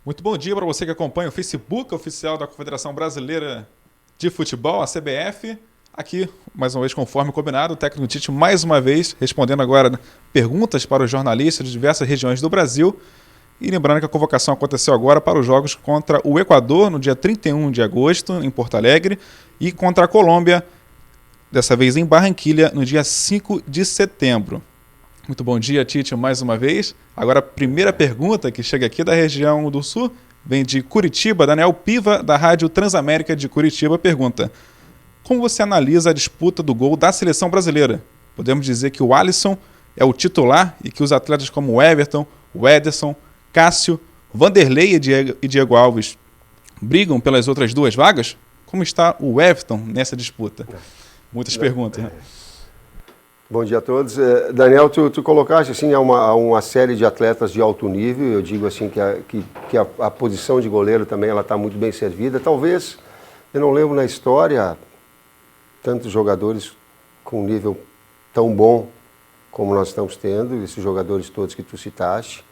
Muito bom dia para você que acompanha o Facebook oficial da Confederação Brasileira de Futebol, a CBF. Aqui, mais uma vez, conforme combinado, o técnico Tite, mais uma vez, respondendo agora perguntas para os jornalistas de diversas regiões do Brasil. E lembrando que a convocação aconteceu agora para os jogos contra o Equador, no dia 31 de agosto, em Porto Alegre, e contra a Colômbia, dessa vez em Barranquilha, no dia 5 de setembro. Muito bom dia, Tite, mais uma vez. Agora, a primeira pergunta que chega aqui da região do Sul, vem de Curitiba. Daniel Piva, da Rádio Transamérica de Curitiba, pergunta: como você analisa a disputa do gol da seleção brasileira? Podemos dizer que o Alisson é o titular e que os atletas como o Everton, o Ederson, Cássio, Vanderlei e Diego Alves brigam pelas outras duas vagas? Como está o Everton nessa disputa? Muitas perguntas, né? Bom dia a todos. Daniel, tu colocaste assim, uma série de atletas de alto nível. Eu digo assim que a posição de goleiro também ela está muito bem servida. Talvez, eu não lembro na história, tantos jogadores com nível tão bom como nós estamos tendo. Esses jogadores todos que tu citaste,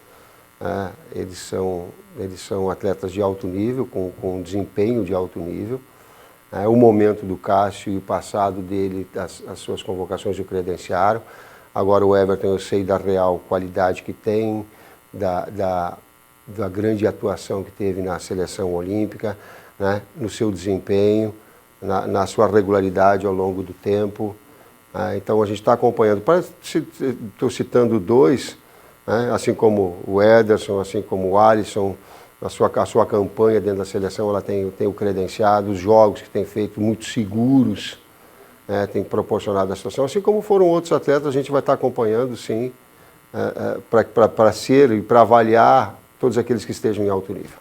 eles são atletas de alto nível, com desempenho de alto nível. O momento do Cássio e o passado dele, as suas convocações o credenciaram. Agora o Everton, eu sei da real qualidade que tem, da grande atuação que teve na seleção olímpica, né, no seu desempenho, na sua regularidade ao longo do tempo. Então a gente está acompanhando. Estou citando dois, né, assim como o Ederson, assim como o Alisson. A sua campanha dentro da seleção, ela tem o credenciado, os jogos que tem feito muito seguros, né, tem proporcionado a situação. Assim como foram outros atletas, a gente vai estar acompanhando, sim, para avaliar todos aqueles que estejam em alto nível.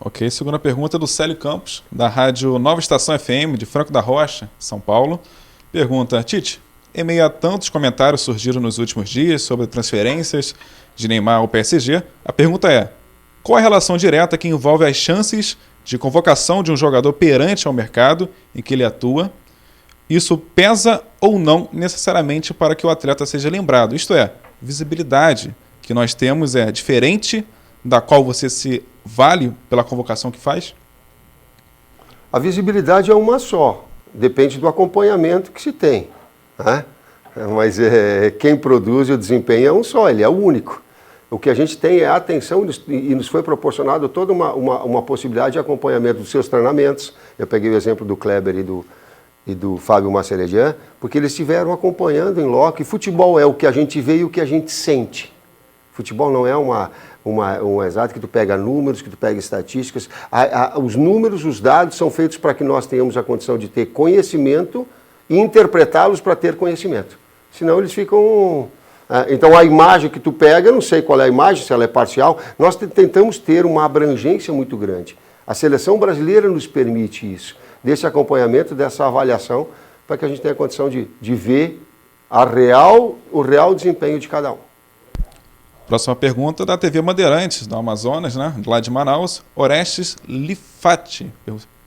Ok, segunda pergunta do Célio Campos, da Rádio Nova Estação FM, de Franco da Rocha, São Paulo. Pergunta: Tite, em meio a tantos comentários surgiram nos últimos dias sobre transferências de Neymar ao PSG, a pergunta é: qual a relação direta que envolve as chances de convocação de um jogador perante ao mercado em que ele atua? Isso pesa ou não necessariamente para que o atleta seja lembrado? Isto é, visibilidade que nós temos é diferente da qual você se vale pela convocação que faz? A visibilidade é uma só, depende do acompanhamento que se tem, né? Mas quem produz e o desempenho é um só, ele é o único. O que a gente tem é a atenção e nos foi proporcionado toda uma possibilidade de acompanhamento dos seus treinamentos. Eu peguei o exemplo do Kleber e do Fábio Mascheredian, porque eles estiveram acompanhando em loco. E futebol é o que a gente vê e o que a gente sente. Futebol não é um exato que tu pega números, que tu pega estatísticas. Os números, os dados são feitos para que nós tenhamos a condição de ter conhecimento e interpretá-los para ter conhecimento. Senão eles ficam... Então a imagem que tu pega, eu não sei qual é a imagem, se ela é parcial, nós tentamos ter uma abrangência muito grande. A seleção brasileira nos permite isso, desse acompanhamento, dessa avaliação, para que a gente tenha a condição de ver o real desempenho de cada um. Próxima pergunta da TV Bandeirantes, do Amazonas, né, lá de Manaus, Orestes Lifati.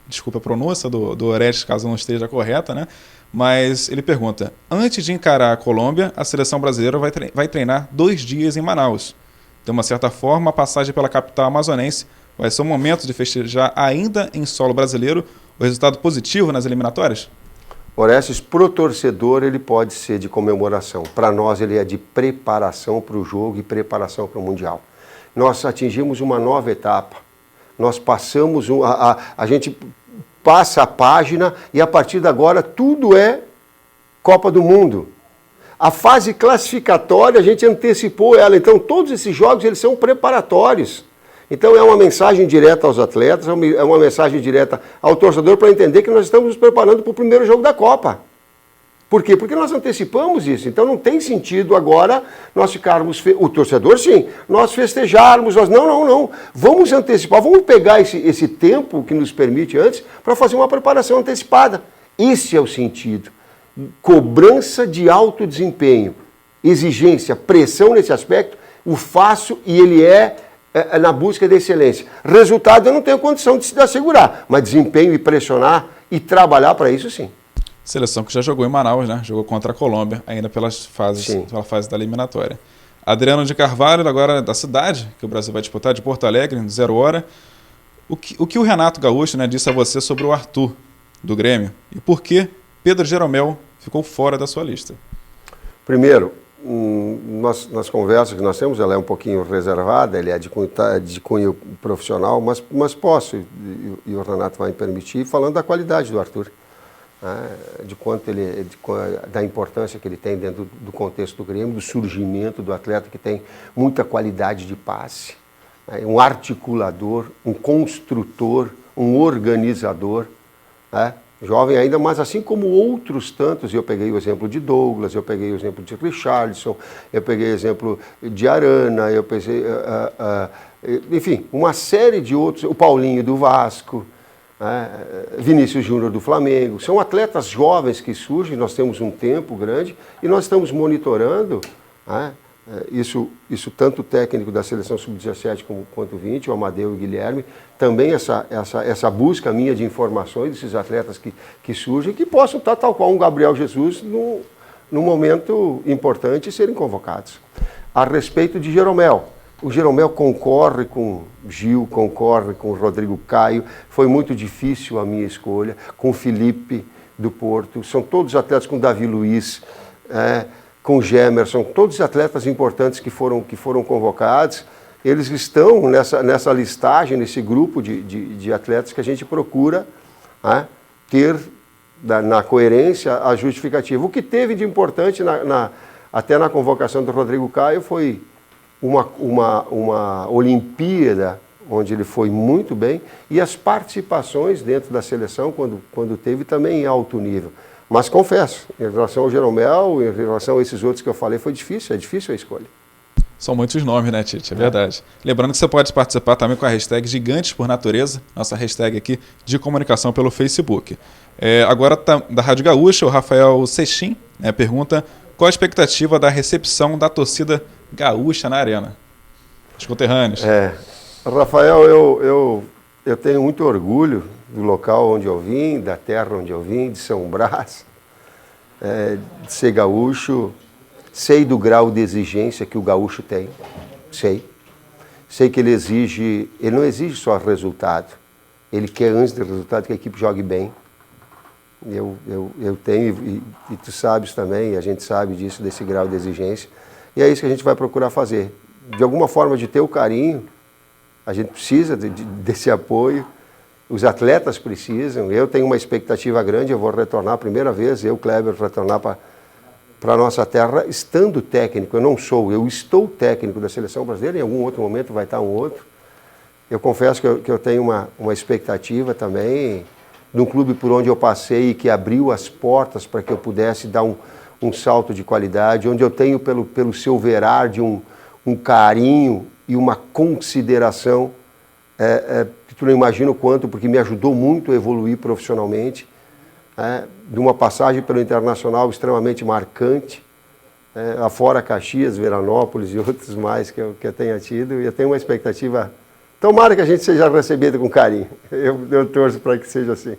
Desculpa a pronúncia do Orestes, caso não esteja correta, né? Mas ele pergunta: antes de encarar a Colômbia, a seleção brasileira vai treinar 2 dias em Manaus. De uma certa forma, a passagem pela capital amazonense vai ser um momento de festejar ainda em solo brasileiro o resultado positivo nas eliminatórias? Orestes, pro torcedor, ele pode ser de comemoração. Para nós, ele é de preparação para o jogo e preparação para o Mundial. Nós atingimos uma nova etapa. Nós passamos... A gente passa a página e a partir de agora tudo é Copa do Mundo. A fase classificatória a gente antecipou ela, então todos esses jogos eles são preparatórios. Então é uma mensagem direta aos atletas, é uma mensagem direta ao torcedor para entender que nós estamos nos preparando para o primeiro jogo da Copa. Por quê? Porque nós antecipamos isso, então não tem sentido agora nós ficarmos, o torcedor sim, nós festejarmos, não, vamos antecipar, vamos pegar esse tempo que nos permite antes para fazer uma preparação antecipada. Esse é o sentido, cobrança de alto desempenho, exigência, pressão nesse aspecto, o faço e ele é na busca de excelência. Resultado eu não tenho condição de se assegurar, mas desempenho e pressionar e trabalhar para isso sim. Seleção que já jogou em Manaus, né? Jogou contra a Colômbia, ainda pela fase da eliminatória. Adriano de Carvalho, agora da cidade, que o Brasil vai disputar, de Porto Alegre, no 0 hora. O que o Renato Gaúcho, né, disse a você sobre o Arthur, do Grêmio? E por que Pedro Jeromel ficou fora da sua lista? Primeiro, nas conversas que nós temos, ela é um pouquinho reservada, ele é de cunho profissional, mas posso, e o Renato vai me permitir, falando da qualidade do Arthur, né, da importância que ele tem dentro do contexto do Grêmio, do surgimento do atleta que tem muita qualidade de passe, né, um articulador, um construtor, um organizador, né, jovem ainda, mas assim como outros tantos, eu peguei o exemplo de Douglas, eu peguei o exemplo de Richarlison, eu peguei o exemplo de Arana, eu pensei, enfim, uma série de outros, o Paulinho do Vasco, Vinícius Júnior do Flamengo, são atletas jovens que surgem, nós temos um tempo grande e nós estamos monitorando, isso tanto o técnico da seleção sub-17 quanto o 20, o Amadeu e o Guilherme, também essa busca minha de informações desses atletas que surgem, que possam estar tal qual um Gabriel Jesus num momento importante e serem convocados. A respeito de Jeromel, o Jeromel concorre com Gil, concorre com o Rodrigo Caio, foi muito difícil a minha escolha, com o Felipe do Porto, são todos atletas, com Davi Luiz, com o Gemerson, todos atletas importantes que foram convocados, eles estão nessa listagem, nesse grupo de atletas que a gente procura ter na coerência a justificativa. O que teve de importante até na convocação do Rodrigo Caio foi uma Olimpíada, onde ele foi muito bem, e as participações dentro da seleção, quando teve, também em alto nível. Mas confesso, em relação ao Jeromel, em relação a esses outros que eu falei, é difícil a escolha. São muitos nomes, né, Tite? É verdade. Lembrando que você pode participar também com a hashtag Gigantes por Natureza, nossa hashtag aqui de comunicação pelo Facebook. Agora, da Rádio Gaúcha, o Rafael Seixin pergunta qual a expectativa da recepção da torcida gaúcha na arena. Os conterrâneos. Rafael, eu tenho muito orgulho do local onde eu vim, da terra onde eu vim, de São Brás, de ser gaúcho. Sei do grau de exigência que o gaúcho tem, sei que ele não exige só resultado, ele quer, antes do resultado, que a equipe jogue bem. Eu tenho, e tu sabes também, a gente sabe disso, desse grau de exigência, e é isso que a gente vai procurar fazer. De alguma forma, de ter o carinho, a gente precisa desse apoio, os atletas precisam, eu tenho uma expectativa grande, eu vou retornar a primeira vez, Kleber, retornar para a nossa terra, estando técnico. Eu estou técnico da seleção brasileira, em algum outro momento vai estar um outro. Eu confesso que eu tenho uma expectativa também de um clube por onde eu passei e que abriu as portas para que eu pudesse dar um salto de qualidade, onde eu tenho pelo seu verar de um carinho e uma consideração, que tu não imagina o quanto, porque me ajudou muito a evoluir profissionalmente, de uma passagem pelo Internacional extremamente marcante, afora Caxias, Veranópolis e outros mais que eu tenha tido, e eu tenho uma expectativa, tomara que a gente seja recebido com carinho, eu torço para que seja assim.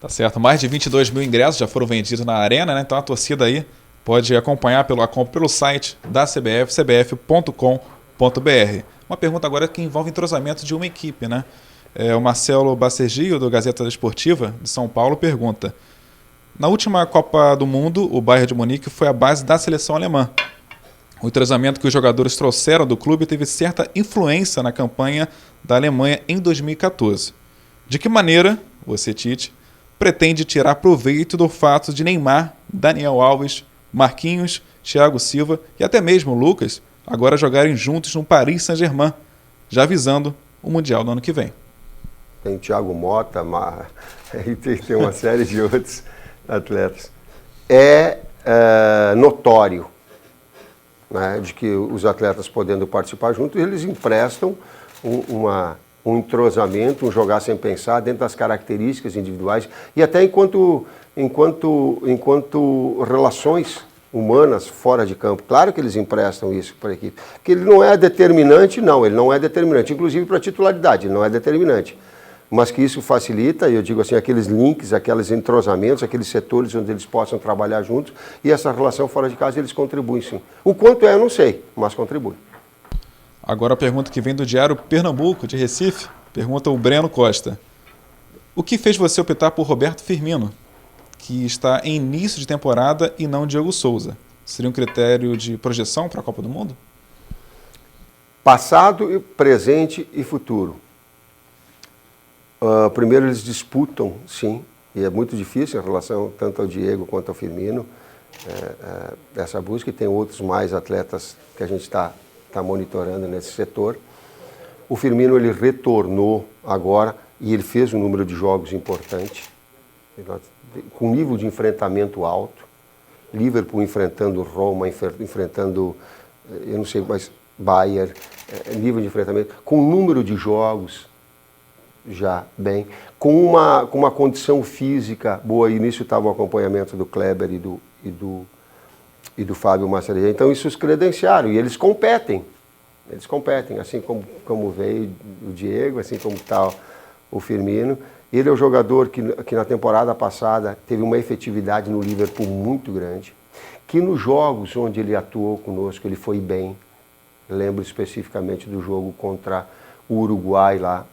Tá certo, mais de 22 mil ingressos já foram vendidos na arena, né? Então a torcida aí pode acompanhar pelo site da CBF, cbf.com.br. Uma pergunta agora que envolve entrosamento de uma equipe, né? O Marcelo Bacergio, do Gazeta Esportiva de São Paulo, pergunta: na última Copa do Mundo, o Bayern de Munique foi a base da seleção alemã. O entrosamento que os jogadores trouxeram do clube teve certa influência na campanha da Alemanha em 2014. De que maneira você, Tite, pretende tirar proveito do fato de Neymar, Daniel Alves, Marquinhos, Thiago Silva e até mesmo Lucas agora jogarem juntos no Paris Saint-Germain, já visando o Mundial no ano que vem? Tem o Thiago Mota, e tem uma série de outros atletas. É notório, né, de que os atletas podendo participar juntos, eles emprestam um entrosamento, um jogar sem pensar dentro das características individuais e até enquanto relações humanas fora de campo. Claro que eles emprestam isso para a equipe. Que ele não é determinante, ele não é determinante. Inclusive para a titularidade, ele não é determinante. mas que isso facilita, eu digo assim, aqueles links, aqueles entrosamentos, aqueles setores onde eles possam trabalhar juntos, e essa relação fora de casa eles contribuem sim. O quanto é, eu não sei, mas contribui. Agora a pergunta que vem do Diário Pernambuco, de Recife, pergunta o Breno Costa. O que fez você optar por Roberto Firmino, que está em início de temporada, e não Diego Souza? Seria um critério de projeção para a Copa do Mundo? Passado, presente e futuro. Primeiro eles disputam, sim, e é muito difícil em relação tanto ao Diego quanto ao Firmino, essa busca, e tem outros mais atletas que a gente está monitorando nesse setor. O Firmino ele retornou agora e ele fez um número de jogos importante, com nível de enfrentamento alto. Liverpool enfrentando Roma, enfrentando, eu não sei, mas Bayern, nível de enfrentamento, com um número de jogos já bem, com uma condição física boa, e nisso estava o acompanhamento do Kleber e do Fábio Massareia. Então isso os credenciaram, e eles competem, assim como veio o Diego, assim como está o Firmino. Ele é o jogador que na temporada passada teve uma efetividade no Liverpool muito grande, que nos jogos onde ele atuou conosco ele foi bem. Lembro especificamente do jogo contra o Uruguai lá,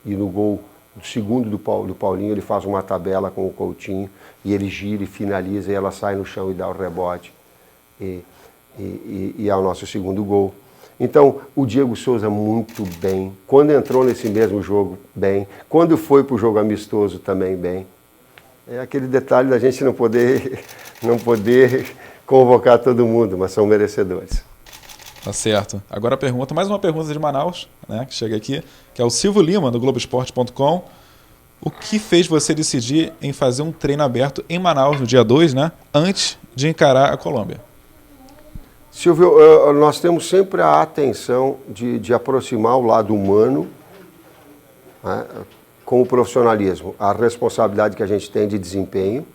e no gol do segundo do Paulinho ele faz uma tabela com o Coutinho, e ele gira e finaliza, e ela sai no chão e dá o rebote, e é o nosso segundo gol. Então, o Diego Souza muito bem, quando entrou nesse mesmo jogo, bem, quando foi para o jogo amistoso também bem. É aquele detalhe da gente não poder convocar todo mundo, mas são merecedores. Tá certo. Agora mais uma pergunta de Manaus, né, que chega aqui, que é o Silvio Lima, do Globoesporte.com. O que fez você decidir em fazer um treino aberto em Manaus no dia 2, né, antes de encarar a Colômbia? Silvio, nós temos sempre a atenção de aproximar o lado humano, né, com o profissionalismo, a responsabilidade que a gente tem de desempenho,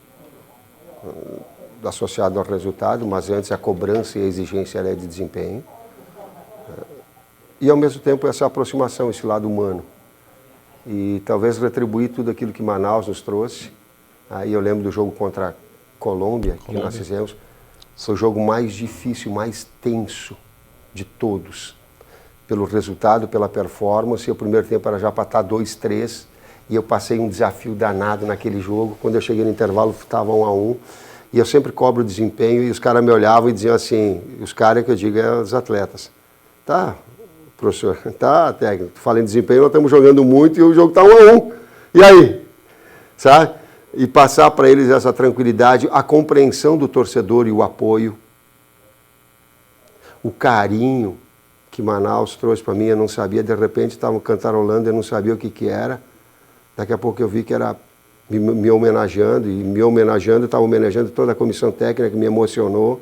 associado ao resultado, mas antes a cobrança e a exigência é de desempenho. E ao mesmo tempo essa aproximação, esse lado humano. E talvez retribuir tudo aquilo que Manaus nos trouxe. Aí eu lembro do jogo contra a Colômbia, que nós fizemos. Foi o jogo mais difícil, mais tenso de todos. Pelo resultado, pela performance. E o primeiro tempo era já para estar 2-3. E eu passei um desafio danado naquele jogo. Quando eu cheguei no intervalo, estava 1-1. E eu sempre cobro o desempenho. E os caras me olhavam e diziam assim, os caras que eu digo é os atletas. Tá, professor, tá, técnico. Falando em desempenho, nós estamos jogando muito e o jogo está 1-1. E aí? Sabe? E passar para eles essa tranquilidade, a compreensão do torcedor e o apoio, o carinho que Manaus trouxe para mim, eu não sabia, de repente estavam cantarolando, eu não sabia o que era, daqui a pouco eu vi que era me homenageando, e me homenageando, estava homenageando toda a comissão técnica que me emocionou.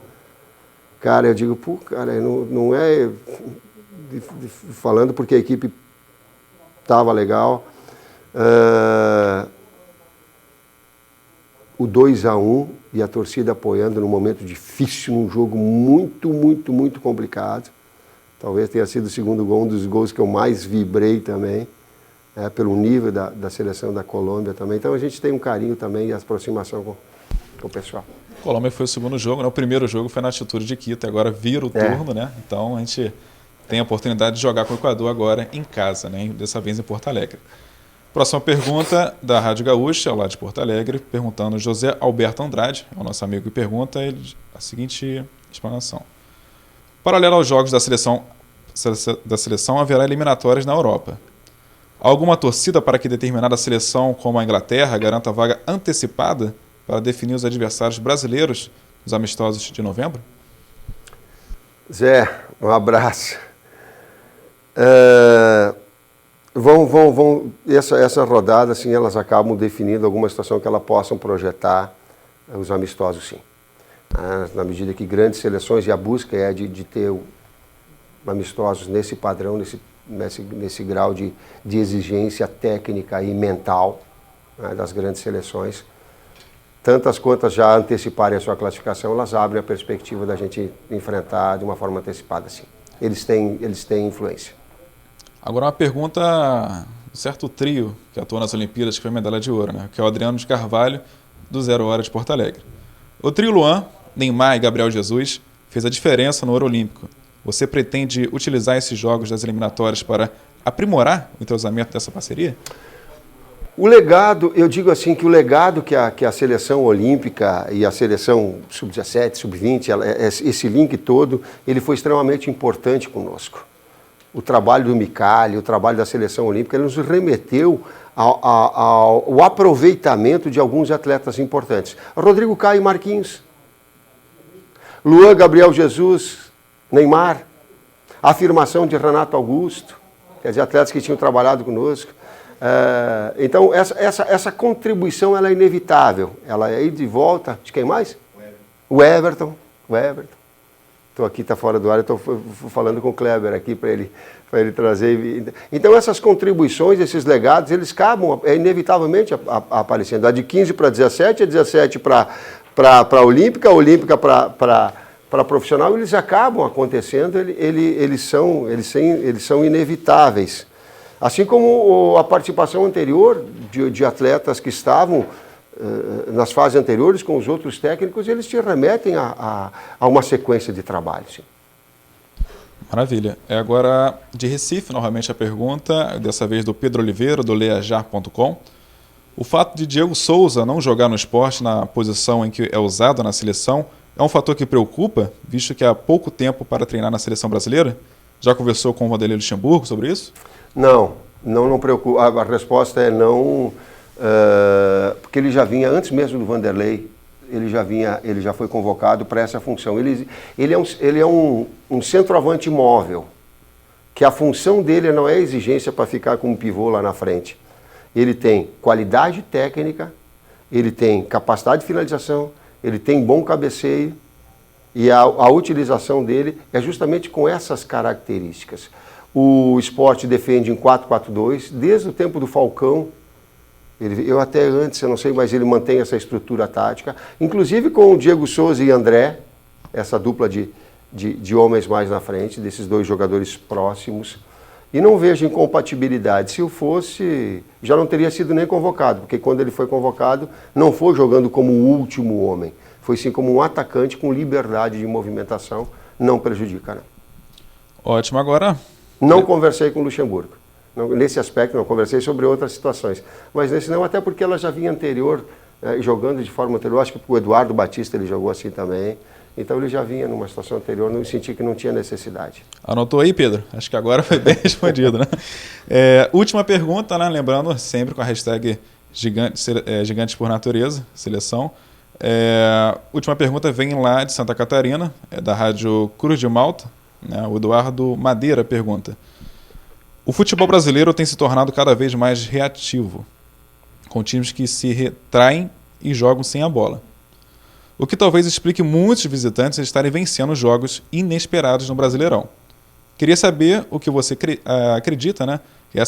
Cara, eu digo, pô, cara, não é falando porque a equipe estava legal. O 2-1 e a torcida apoiando num momento difícil, num jogo muito, muito, muito complicado. Talvez tenha sido o segundo gol, um dos gols que eu mais vibrei também, pelo nível da seleção da Colômbia também. Então a gente tem um carinho também e aproximação com o pessoal. Colômbia foi o segundo jogo, né? O primeiro jogo foi na altitude de Quito, agora vira o turno, né? Então a gente tem a oportunidade de jogar com o Equador agora em casa, né? Dessa vez em Porto Alegre. Próxima pergunta da Rádio Gaúcha, lá de Porto Alegre, perguntando José Alberto Andrade, é o nosso amigo que pergunta, a seguinte explanação. Paralelo aos jogos da seleção, haverá eliminatórias na Europa. Há alguma torcida para que determinada seleção, como a Inglaterra, garanta vaga antecipada para definir os adversários brasileiros nos amistosos de novembro? Zé, um abraço. Essa rodada, assim, elas acabam definindo alguma situação que elas possam projetar os amistosos, sim. Na medida que grandes seleções, e a busca é de ter amistosos nesse padrão, nesse grau de exigência técnica e mental, né, das grandes seleções. Tantas quantas já anteciparem a sua classificação, elas abrem a perspectiva da gente enfrentar de uma forma antecipada, sim. Eles têm influência. Agora uma pergunta do certo trio que atuou nas Olimpíadas, que foi medalha de ouro, né? Que é o Adriano de Carvalho, do 0 Hora de Porto Alegre. O trio Luan, Neymar e Gabriel Jesus fez a diferença no ouro olímpico. Você pretende utilizar esses jogos das eliminatórias para aprimorar o entrosamento dessa parceria? O legado, eu digo assim, que o legado que a seleção olímpica e a seleção sub-17, sub-20, esse link todo, ele foi extremamente importante conosco. O trabalho do Micali, o trabalho da seleção olímpica, ele nos remeteu ao aproveitamento de alguns atletas importantes. Rodrigo Caio e Marquinhos, Luan, Gabriel Jesus, Neymar, a afirmação de Renato Augusto, quer dizer, atletas que tinham trabalhado conosco. Então, essa contribuição ela é inevitável. Ela é ir de volta. De quem mais? O Everton. Estou aqui, está fora do ar, estou falando com o Kleber aqui para ele trazer. Então, essas contribuições, esses legados, eles acabam inevitavelmente aparecendo. A de 15 para 17, a 17 para a Olímpica, a Olímpica para profissional, eles acabam acontecendo, eles são inevitáveis. Assim como a participação anterior de atletas que estavam nas fases anteriores com os outros técnicos, eles te remetem a uma sequência de trabalho. Sim. Maravilha. É agora de Recife, novamente a pergunta, dessa vez do Pedro Oliveira, do leajar.com. O fato de Diego Souza não jogar no esporte na posição em que é usado na seleção é um fator que preocupa, visto que há pouco tempo para treinar na seleção brasileira? Já conversou com o Vanderlei Luxemburgo sobre isso? Não preocupa. A resposta é não, porque ele já vinha, antes mesmo do Vanderlei, ele já foi convocado para essa função. Ele é um centroavante móvel, que a função dele não é exigência para ficar com um pivô lá na frente. Ele tem qualidade técnica, ele tem capacidade de finalização, ele tem bom cabeceio, e a utilização dele é justamente com essas características. O Sport defende em 4-4-2, desde o tempo do Falcão. Eu até antes, eu não sei, mas ele mantém essa estrutura tática. Inclusive com o Diego Souza e André, essa dupla de homens mais na frente, desses dois jogadores próximos. E não vejo incompatibilidade. Se o fosse, já não teria sido nem convocado, porque quando ele foi convocado, não foi jogando como o último homem. Foi sim como um atacante com liberdade de movimentação, não prejudica. Né? Ótimo, agora... Não conversei com o Luxemburgo. Nesse aspecto não, conversei sobre outras situações. Mas nesse não, até porque ela já vinha anterior, jogando de forma anterior. Acho que o Eduardo Batista ele jogou assim também. Então ele já vinha numa situação anterior, não senti que não tinha necessidade. Anotou aí, Pedro? Acho que agora foi bem respondido, né? Última pergunta, né? Lembrando sempre com a hashtag Gigantes por Natureza, seleção. Última pergunta vem lá de Santa Catarina, da Rádio Cruz de Malta. Né? O Eduardo Madeira pergunta: o futebol brasileiro tem se tornado cada vez mais reativo, com times que se retraem e jogam sem a bola. O que talvez explique muitos visitantes estarem vencendo jogos inesperados no Brasileirão. Queria saber o que você acredita, né? Que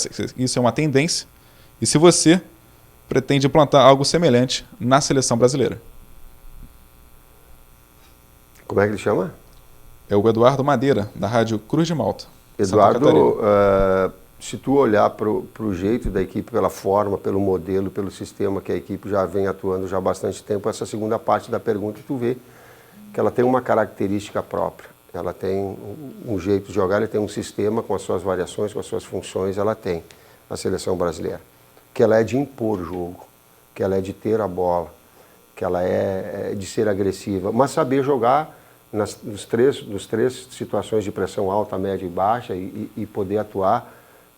isso é uma tendência, e se você pretende implantar algo semelhante na seleção brasileira. Como é que ele chama? É o Eduardo Madeira, da Rádio Cruz de Malta. Eduardo, se tu olhar para o jeito da equipe, pela forma, pelo modelo, pelo sistema que a equipe já vem atuando já há bastante tempo, essa segunda parte da pergunta, tu vê que ela tem uma característica própria. Ela tem um jeito de jogar, ela tem um sistema com as suas variações, com as suas funções, ela tem, a seleção brasileira. Que ela é de impor jogo, que ela é de ter a bola, que ela é de ser agressiva, mas saber jogar nos três situações de pressão alta, média e baixa e poder atuar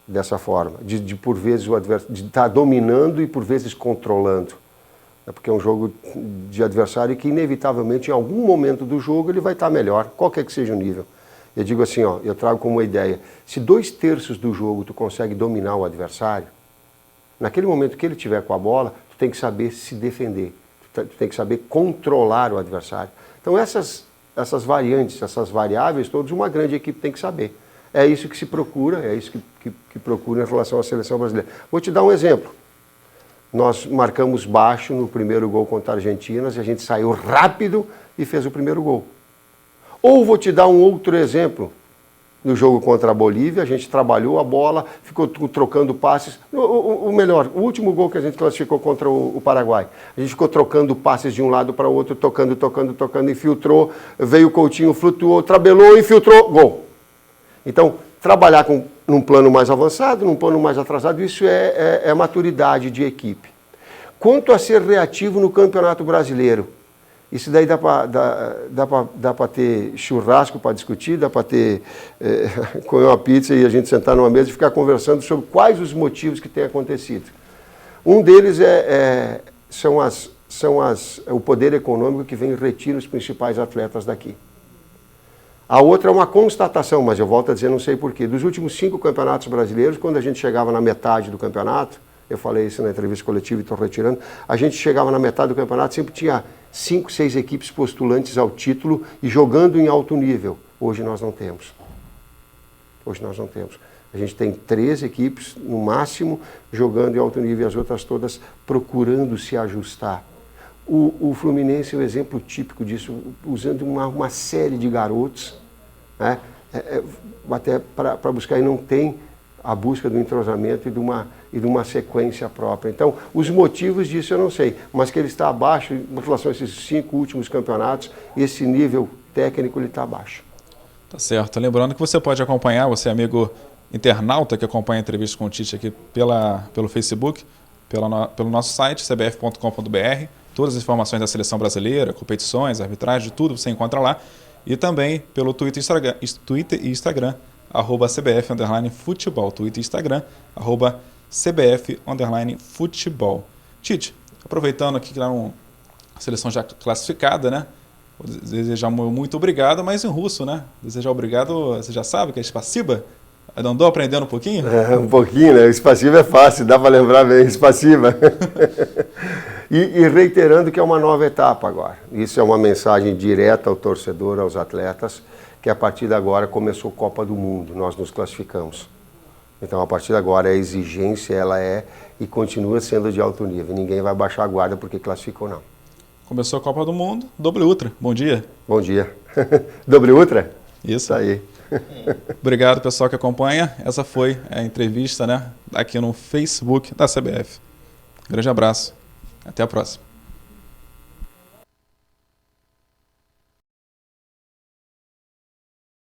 dessa forma, de por vezes o adversário, de estar dominando e por vezes controlando. Porque é um jogo de adversário que inevitavelmente em algum momento do jogo ele vai estar melhor, qualquer que seja o nível. Eu digo assim, eu trago como uma ideia, se 2/3 do jogo tu consegue dominar o adversário, naquele momento que ele tiver com a bola, tu tem que saber se defender, tu tem que saber controlar o adversário. Então essas variantes, essas variáveis, todas uma grande equipe tem que saber. É isso que se procura, é isso que procura em relação à seleção brasileira. Vou te dar um exemplo. Nós marcamos baixo no primeiro gol contra a Argentina, e a gente saiu rápido e fez o primeiro gol. Ou vou te dar um outro exemplo. no jogo contra a Bolívia, a gente trabalhou a bola, ficou trocando passes. O último gol que a gente classificou contra o Paraguai, a gente ficou trocando passes de um lado para o outro, tocando, infiltrou, veio o Coutinho, flutuou, tabelou, infiltrou, gol. Então, trabalhar num plano mais avançado, num plano mais atrasado, isso é maturidade de equipe. Quanto a ser reativo no Campeonato Brasileiro, isso daí dá para ter churrasco para discutir, dá para ter comer uma pizza e a gente sentar numa mesa e ficar conversando sobre quais os motivos que tem acontecido. Um deles o poder econômico que vem e retira os principais atletas daqui. A outra é uma constatação, mas eu volto a dizer, não sei porquê. Dos últimos 5 campeonatos brasileiros, quando a gente chegava na metade do campeonato, eu falei isso na entrevista coletiva e estou retirando, a gente chegava na metade do campeonato, sempre tinha 5, 6 equipes postulantes ao título e jogando em alto nível. Hoje nós não temos. A gente tem 3 equipes, no máximo, jogando em alto nível e as outras todas procurando se ajustar. O Fluminense é um exemplo típico disso, usando uma série de garotos, né, até para buscar, e não tem a busca do entrosamento e de uma sequência própria. Então, os motivos disso eu não sei, mas que ele está abaixo, em relação a esses 5 últimos campeonatos, esse nível técnico ele está abaixo. Tá certo. Lembrando que você pode acompanhar, você amigo internauta que acompanha a entrevista com o Tite aqui pelo Facebook, pelo nosso site, cbf.com.br, todas as informações da seleção brasileira, competições, arbitragem, tudo você encontra lá. E também pelo Twitter e Instagram, @CBF_futebol. Twitter e Instagram, @CBF_futebol. Tite, aproveitando aqui que era uma seleção já classificada, né? Vou desejar muito obrigado, mas em russo, né? Desejar obrigado, você já sabe que é spasiba? Andou aprendendo um pouquinho? Um pouquinho, né? O spasiba é fácil, dá para lembrar bem, spasiba. E reiterando que é uma nova etapa agora. Isso é uma mensagem direta ao torcedor, aos atletas, que a partir de agora começou a Copa do Mundo, nós nos classificamos. Então, a partir de agora, a exigência ela é e continua sendo de alto nível. Ninguém vai baixar a guarda porque classificou, não. Começou a Copa do Mundo, Doble Ultra. Bom dia. Bom dia. Doble Ultra? Isso aí. Obrigado, pessoal que acompanha. Essa foi a entrevista, né, aqui no Facebook da CBF. Grande abraço. Até a próxima.